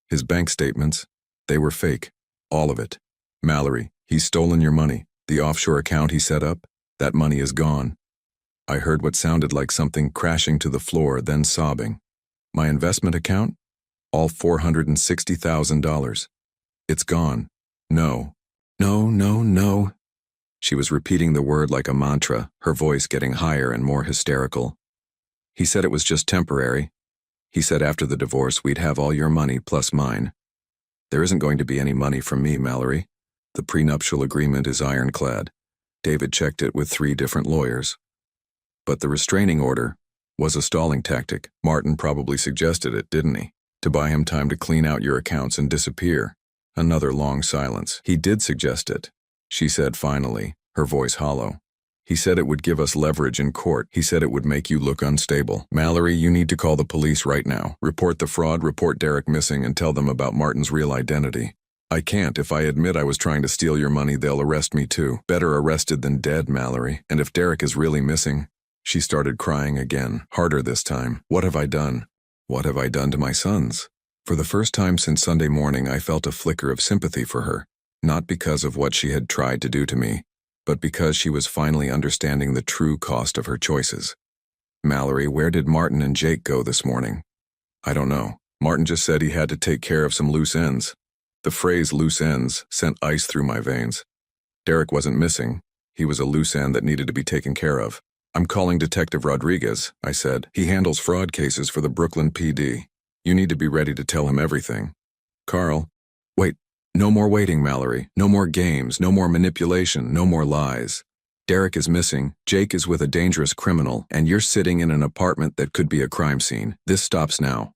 His bank statements. They were fake. All of it. Mallory, he's stolen your money. The offshore account he set up, that money is gone. I heard what sounded like something crashing to the floor, then sobbing. My investment account? All $460,000. It's gone. No. No, no, no. She was repeating the word like a mantra, her voice getting higher and more hysterical. He said it was just temporary. He said after the divorce we'd have all your money plus mine. There isn't going to be any money from me, Mallory. The prenuptial agreement is ironclad. David checked it with 3 different lawyers. But the restraining order was a stalling tactic. Martin probably suggested it, didn't he? To buy him time to clean out your accounts and disappear. Another long silence. He did suggest it, she said finally, her voice hollow. He said it would give us leverage in court. He said it would make you look unstable. Mallory, you need to call the police right now. Report the fraud, report Derek missing, and tell them about Martin's real identity. I can't. If I admit I was trying to steal your money, they'll arrest me too. Better arrested than dead, Mallory. And if Derek is really missing... She started crying again, harder this time. What have I done? What have I done to my sons? For the first time since Sunday morning, I felt a flicker of sympathy for her. Not because of what she had tried to do to me, but because she was finally understanding the true cost of her choices. Mallory, where did Martin and Jake go this morning? I don't know. Martin just said he had to take care of some loose ends. The phrase loose ends sent ice through my veins. Derek wasn't missing. He was a loose end that needed to be taken care of. I'm calling Detective Rodriguez, I said. He handles fraud cases for the Brooklyn PD. You need to be ready to tell him everything. Carl, wait, no more waiting, Mallory. No more games, no more manipulation, no more lies. Derek is missing, Jake is with a dangerous criminal, and you're sitting in an apartment that could be a crime scene. This stops now.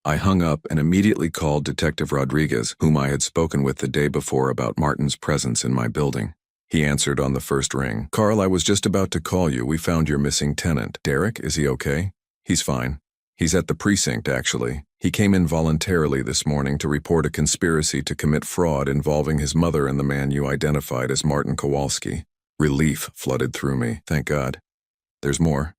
I hung up and immediately called Detective Rodriguez, whom I had spoken with the day before about Martin's presence in my building. He answered on the first ring. Carl, I was just about to call you. We found your missing tenant. Derek, is he okay? He's fine. He's at the precinct, actually. He came in voluntarily this morning to report a conspiracy to commit fraud involving his mother and the man you identified as Martin Kowalski. Relief flooded through me, thank God. There's more.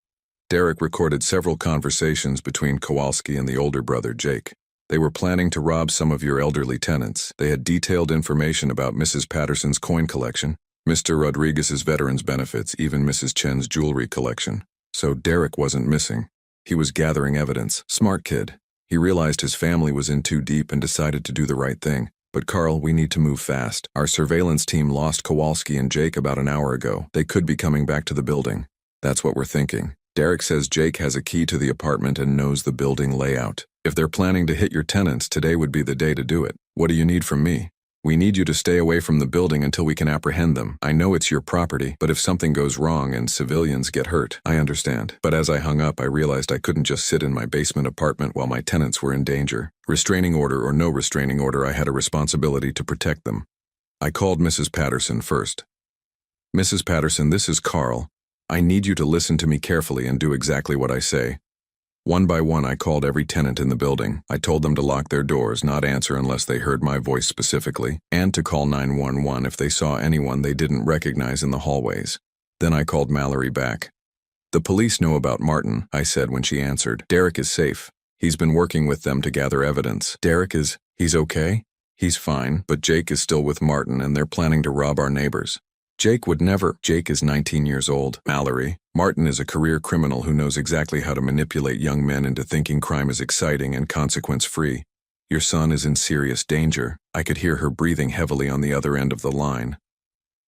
Derek recorded several conversations between Kowalski and the older brother, Jake. They were planning to rob some of your elderly tenants. They had detailed information about Mrs. Patterson's coin collection, Mr. Rodriguez's veterans benefits, even Mrs. Chen's jewelry collection. So Derek wasn't missing. He was gathering evidence. Smart kid. He realized his family was in too deep and decided to do the right thing. But Carl, we need to move fast. Our surveillance team lost Kowalski and Jake about an hour ago. They could be coming back to the building. That's what we're thinking. Derek says Jake has a key to the apartment and knows the building layout. If they're planning to hit your tenants, today would be the day to do it. What do you need from me? We need you to stay away from the building until we can apprehend them. I know it's your property, but if something goes wrong and civilians get hurt, I understand. But as I hung up, I realized I couldn't just sit in my basement apartment while my tenants were in danger. Restraining order or no restraining order, I had a responsibility to protect them. I called Mrs. Patterson first. Mrs. Patterson, this is Carl. I need you to listen to me carefully and do exactly what I say. One by one, I called every tenant in the building. I told them to lock their doors, not answer unless they heard my voice specifically, and to call 911 if they saw anyone they didn't recognize in the hallways. Then I called Mallory back. The police know about Martin, I said when she answered. Derek is safe. He's been working with them to gather evidence. He's okay? He's fine, but Jake is still with Martin and they're planning to rob our neighbors. Jake would never. Jake is 19 years old. Mallory, Martin is a career criminal who knows exactly how to manipulate young men into thinking crime is exciting and consequence-free. Your son is in serious danger. I could hear her breathing heavily on the other end of the line.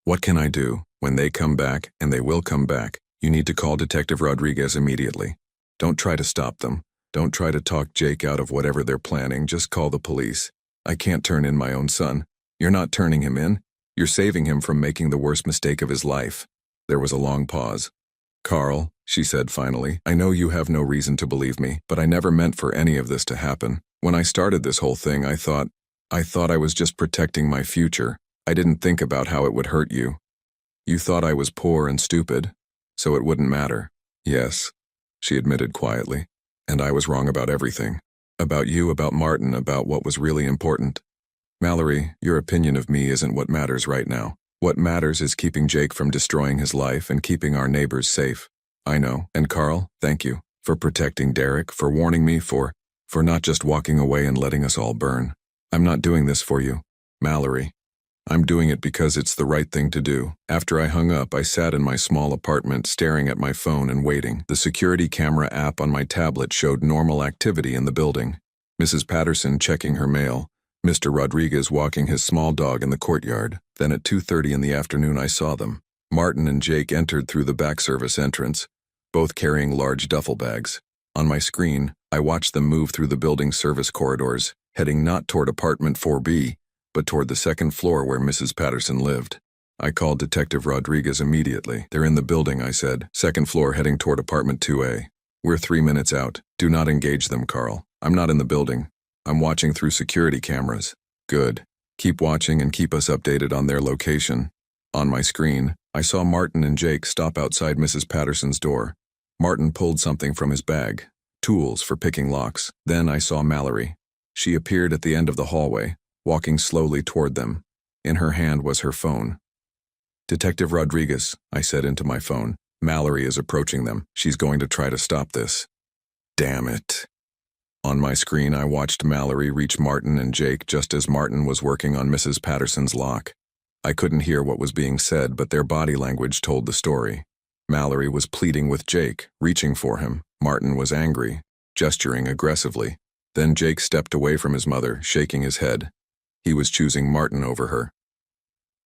What can I do? When they come back, and they will come back, you need to call Detective Rodriguez immediately. Don't try to stop them. Don't try to talk Jake out of whatever they're planning. Just call the police. I can't turn in my own son. You're not turning him in. You're saving him from making the worst mistake of his life. There was a long pause. Carl, she said finally, I know you have no reason to believe me, but I never meant for any of this to happen. When I started this whole thing, I thought I was just protecting my future. I didn't think about how it would hurt you. You thought I was poor and stupid, so it wouldn't matter. Yes, she admitted quietly. And I was wrong about everything. About you, about Martin, about what was really important. Mallory, your opinion of me isn't what matters right now. What matters is keeping Jake from destroying his life and keeping our neighbors safe. I know. And Carl, thank you. For protecting Derek, for warning me, for not just walking away and letting us all burn. I'm not doing this for you, Mallory. I'm doing it because it's the right thing to do. After I hung up, I sat in my small apartment staring at my phone and waiting. The security camera app on my tablet showed normal activity in the building. Mrs. Patterson checking her mail. Mr. Rodriguez walking his small dog in the courtyard. Then at 2:30 in the afternoon I saw them. Martin and Jake entered through the back service entrance, both carrying large duffel bags. On my screen, I watched them move through the building service corridors, heading not toward apartment 4B, but toward the second floor where Mrs. Patterson lived. I called Detective Rodriguez immediately. They're in the building, I said. Second floor heading toward apartment 2A. We're 3 minutes out. Do not engage them, Carl. I'm not in the building. I'm watching through security cameras. Good. Keep watching and keep us updated on their location. On my screen, I saw Martin and Jake stop outside Mrs. Patterson's door. Martin pulled something from his bag. Tools for picking locks. Then I saw Mallory. She appeared at the end of the hallway, walking slowly toward them. In her hand was her phone. Detective Rodriguez, I said into my phone. Mallory is approaching them. She's going to try to stop this. Damn it. On my screen, I watched Mallory reach Martin and Jake just as Martin was working on Mrs. Patterson's lock. I couldn't hear what was being said, but their body language told the story. Mallory was pleading with Jake, reaching for him. Martin was angry, gesturing aggressively. Then Jake stepped away from his mother, shaking his head. He was choosing Martin over her.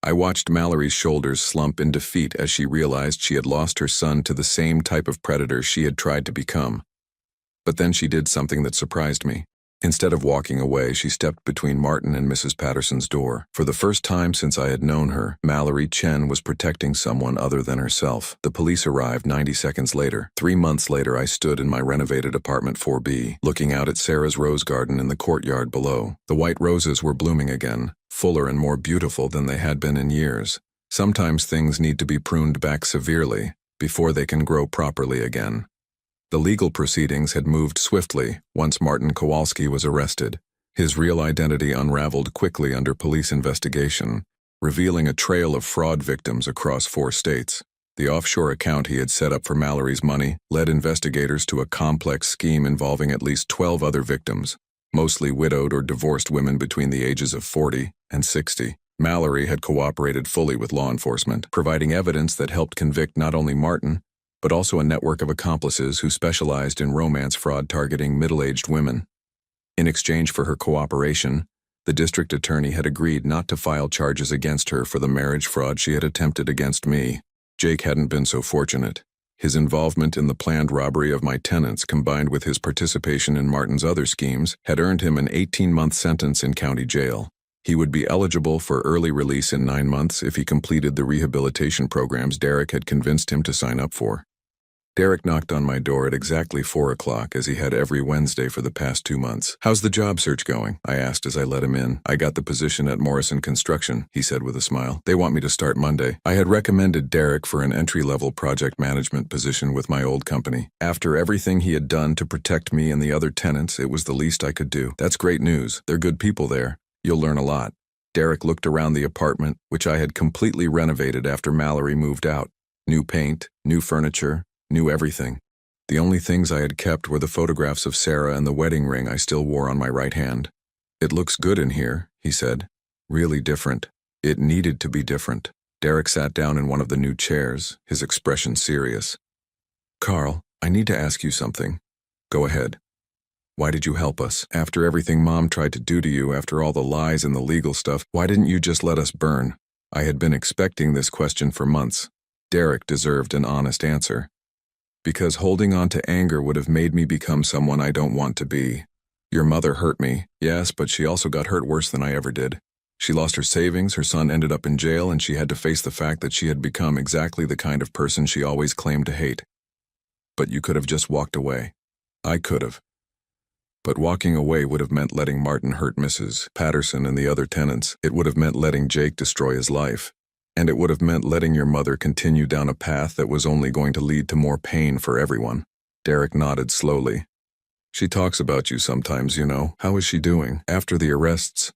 I watched Mallory's shoulders slump in defeat as she realized she had lost her son to the same type of predator she had tried to become. But then she did something that surprised me. Instead of walking away, she stepped between Martin and Mrs. Patterson's door. For the first time since I had known her, Mallory Chen was protecting someone other than herself. The police arrived 90 seconds later. 3 months later, I stood in my renovated apartment 4B, looking out at Sarah's rose garden in the courtyard below. The white roses were blooming again, fuller and more beautiful than they had been in years. Sometimes things need to be pruned back severely before they can grow properly again. The legal proceedings had moved swiftly once Martin Kowalski was arrested. His real identity unraveled quickly under police investigation, revealing a trail of fraud victims across 4 states. The offshore account he had set up for Mallory's money led investigators to a complex scheme involving at least 12 other victims, mostly widowed or divorced women between the ages of 40 and 60. Mallory had cooperated fully with law enforcement, providing evidence that helped convict not only Martin, but also a network of accomplices who specialized in romance fraud targeting middle-aged women. In exchange for her cooperation, the district attorney had agreed not to file charges against her for the marriage fraud she had attempted against me. Jake hadn't been so fortunate. His involvement in the planned robbery of my tenants, combined with his participation in Martin's other schemes, had earned him an 18-month sentence in county jail. He would be eligible for early release in 9 months if he completed the rehabilitation programs Derek had convinced him to sign up for. Derek knocked on my door at exactly 4 o'clock, as he had every Wednesday for the past 2 months. "How's the job search going?" I asked as I let him in. "I got the position at Morrison Construction," he said with a smile. "They want me to start Monday." I had recommended Derek for an entry-level project management position with my old company. After everything he had done to protect me and the other tenants, it was the least I could do. "That's great news. They're good people there. You'll learn a lot." Derek looked around the apartment, which I had completely renovated after Mallory moved out. New paint, new furniture, new everything. The only things I had kept were the photographs of Sarah and the wedding ring I still wore on my right hand. "It looks good in here," he said. "Really different." It needed to be different. Derek sat down in one of the new chairs, his expression serious. Carl, I need to ask you something. Go ahead. Why did you help us? After everything Mom tried to do to you, after all the lies and the legal stuff, why didn't you just let us burn? I had been expecting this question for months. Derek deserved an honest answer. Because holding on to anger would have made me become someone I don't want to be. Your mother hurt me, yes, but she also got hurt worse than I ever did. She lost her savings, her son ended up in jail, and she had to face the fact that she had become exactly the kind of person she always claimed to hate. But you could have just walked away. I could have. But walking away would have meant letting Martin hurt Mrs. Patterson and the other tenants. It would have meant letting Jake destroy his life. And it would have meant letting your mother continue down a path that was only going to lead to more pain for everyone. Derek nodded slowly. She talks about you sometimes, you know. How is she doing? After the arrests,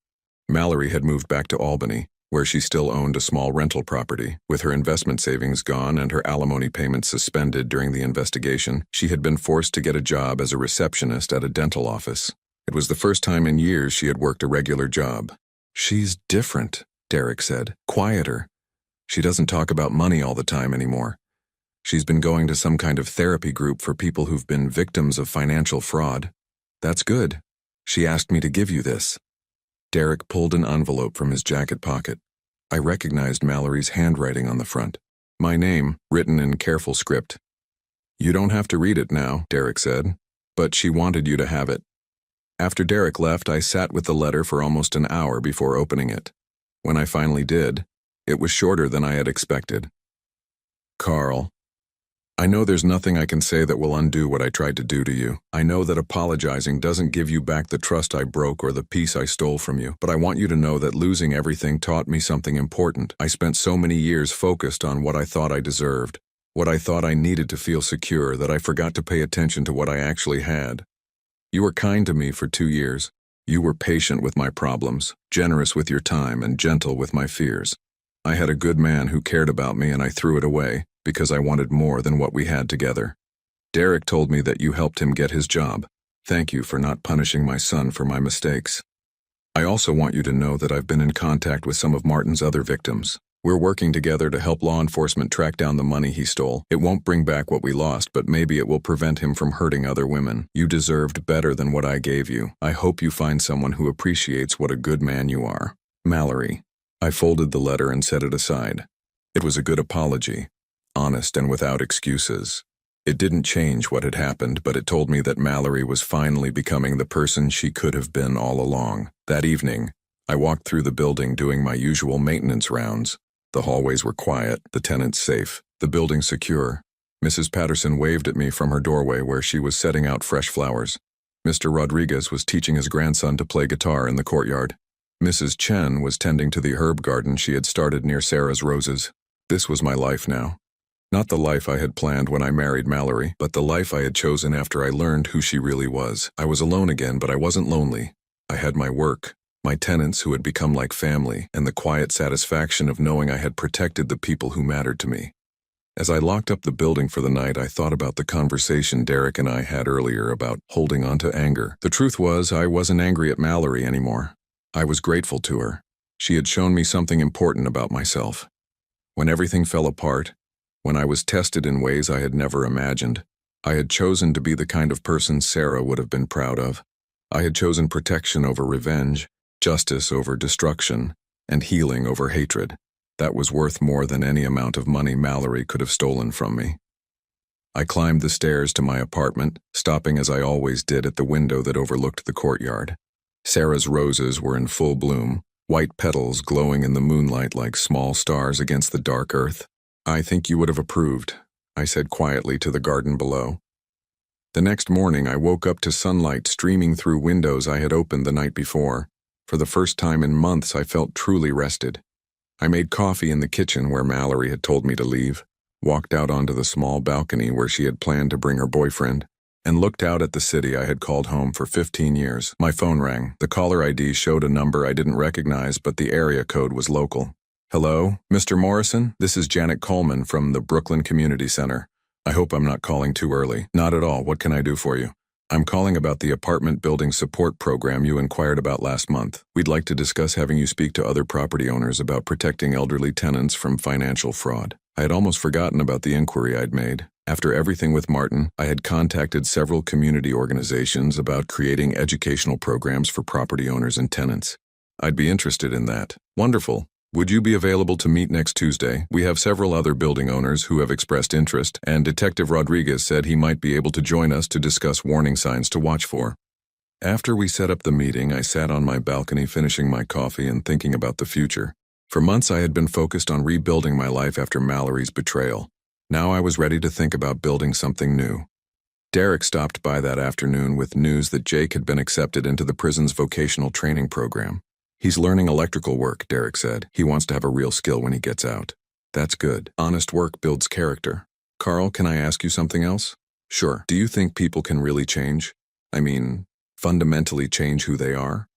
Mallory had moved back to Albany, where she still owned a small rental property. With her investment savings gone and her alimony payments suspended during the investigation, she had been forced to get a job as a receptionist at a dental office. It was the first time in years she had worked a regular job. She's different, Derek said. Quieter. She doesn't talk about money all the time anymore. She's been going to some kind of therapy group for people who've been victims of financial fraud. That's good. She asked me to give you this. Derek pulled an envelope from his jacket pocket. I recognized Mallory's handwriting on the front. My name, written in careful script. You don't have to read it now, Derek said, but she wanted you to have it. After Derek left, I sat with the letter for almost an hour before opening it. When I finally did, it was shorter than I had expected. Carl, I know there's nothing I can say that will undo what I tried to do to you. I know that apologizing doesn't give you back the trust I broke or the peace I stole from you, but I want you to know that losing everything taught me something important. I spent so many years focused on what I thought I deserved, what I thought I needed to feel secure, that I forgot to pay attention to what I actually had. You were kind to me for 2 years. You were patient with my problems, generous with your time, and gentle with my fears. I had a good man who cared about me, and I threw it away because I wanted more than what we had together. Derek told me that you helped him get his job. Thank you for not punishing my son for my mistakes. I also want you to know that I've been in contact with some of Martin's other victims. We're working together to help law enforcement track down the money he stole. It won't bring back what we lost, but maybe it will prevent him from hurting other women. You deserved better than what I gave you. I hope you find someone who appreciates what a good man you are. Mallory. I folded the letter and set it aside. It was a good apology, honest and without excuses. It didn't change what had happened, but it told me that Mallory was finally becoming the person she could have been all along. That evening, I walked through the building doing my usual maintenance rounds. The hallways were quiet, the tenants safe, the building secure. Mrs. Patterson waved at me from her doorway where she was setting out fresh flowers. Mr. Rodriguez was teaching his grandson to play guitar in the courtyard. Mrs. Chen was tending to the herb garden she had started near Sarah's roses. This was my life now. Not the life I had planned when I married Mallory, but the life I had chosen after I learned who she really was. I was alone again, but I wasn't lonely. I had my work, my tenants who had become like family, and the quiet satisfaction of knowing I had protected the people who mattered to me. As I locked up the building for the night, I thought about the conversation Derek and I had earlier about holding on to anger. The truth was, I wasn't angry at Mallory anymore. I was grateful to her. She had shown me something important about myself. When everything fell apart, when I was tested in ways I had never imagined, I had chosen to be the kind of person Sarah would have been proud of. I had chosen protection over revenge, justice over destruction, and healing over hatred. That was worth more than any amount of money Mallory could have stolen from me. I climbed the stairs to my apartment, stopping as I always did at the window that overlooked the courtyard. Sarah's roses were in full bloom, white petals glowing in the moonlight like small stars against the dark earth. I think you would have approved, I said quietly to the garden below. The next morning I woke up to sunlight streaming through windows I had opened the night before. For the first time in months I felt truly rested. I made coffee in the kitchen where Mallory had told me to leave, walked out onto the small balcony where she had planned to bring her boyfriend, and looked out at the city I had called home for 15 years. My phone rang. The caller ID showed a number I didn't recognize, but the area code was local. Hello, Mr. Morrison? This is Janet Coleman from the Brooklyn Community Center. I hope I'm not calling too early. Not at all. What can I do for you? I'm calling about the apartment building support program you inquired about last month. We'd like to discuss having you speak to other property owners about protecting elderly tenants from financial fraud. I had almost forgotten about the inquiry I'd made. After everything with Martin, I had contacted several community organizations about creating educational programs for property owners and tenants. I'd be interested in that. Wonderful. Would you be available to meet next Tuesday? We have several other building owners who have expressed interest, and Detective Rodriguez said he might be able to join us to discuss warning signs to watch for. After we set up the meeting, I sat on my balcony finishing my coffee and thinking about the future. For months I had been focused on rebuilding my life after Mallory's betrayal. Now I was ready to think about building something new. Derek stopped by that afternoon with news that Jake had been accepted into the prison's vocational training program. He's learning electrical work, Derek said. He wants to have a real skill when he gets out. That's good. Honest work builds character. Carl, can I ask you something else? Sure. Do you think people can really change? I mean, fundamentally change who they are?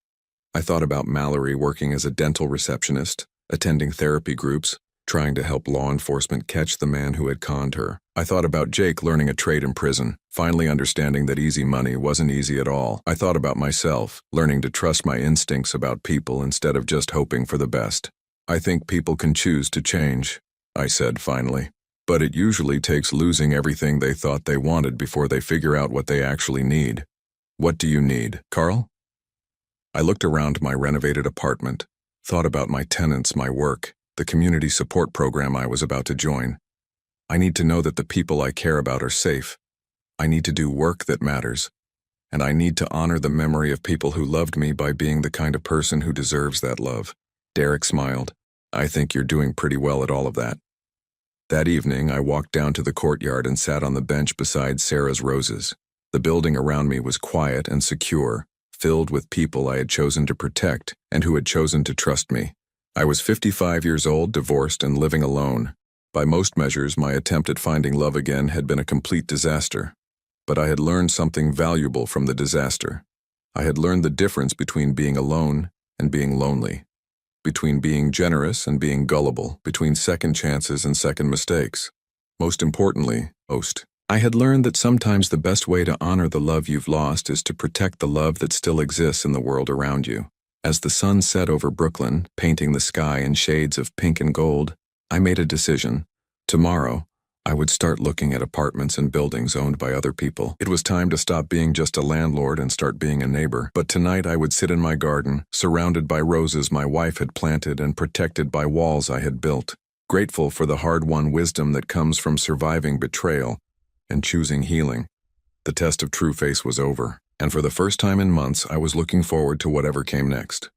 I thought about Mallory working as a dental receptionist, attending therapy groups, trying to help law enforcement catch the man who had conned her. I thought about Jake learning a trade in prison, finally understanding that easy money wasn't easy at all. I thought about myself, learning to trust my instincts about people instead of just hoping for the best. I think people can choose to change, I said finally. But it usually takes losing everything they thought they wanted before they figure out what they actually need. What do you need, Carl? I looked around my renovated apartment, thought about my tenants, my work, the community support program I was about to join. I need to know that the people I care about are safe. I need to do work that matters. And I need to honor the memory of people who loved me by being the kind of person who deserves that love. Derek smiled. I think you're doing pretty well at all of that. That evening, I walked down to the courtyard and sat on the bench beside Sarah's roses. The building around me was quiet and secure, filled with people I had chosen to protect and who had chosen to trust me. I was 55 years old, divorced, and living alone. By most measures, my attempt at finding love again had been a complete disaster. But I had learned something valuable from the disaster. I had learned the difference between being alone and being lonely, between being generous and being gullible, between second chances and second mistakes. Most importantly, I had learned that sometimes the best way to honor the love you've lost is to protect the love that still exists in the world around you. As the sun set over Brooklyn, painting the sky in shades of pink and gold, I made a decision. Tomorrow, I would start looking at apartments and buildings owned by other people. It was time to stop being just a landlord and start being a neighbor. But tonight I would sit in my garden, surrounded by roses my wife had planted and protected by walls I had built, grateful for the hard-won wisdom that comes from surviving betrayal and choosing healing. The test of true face was over, and for the first time in months I was looking forward to whatever came next.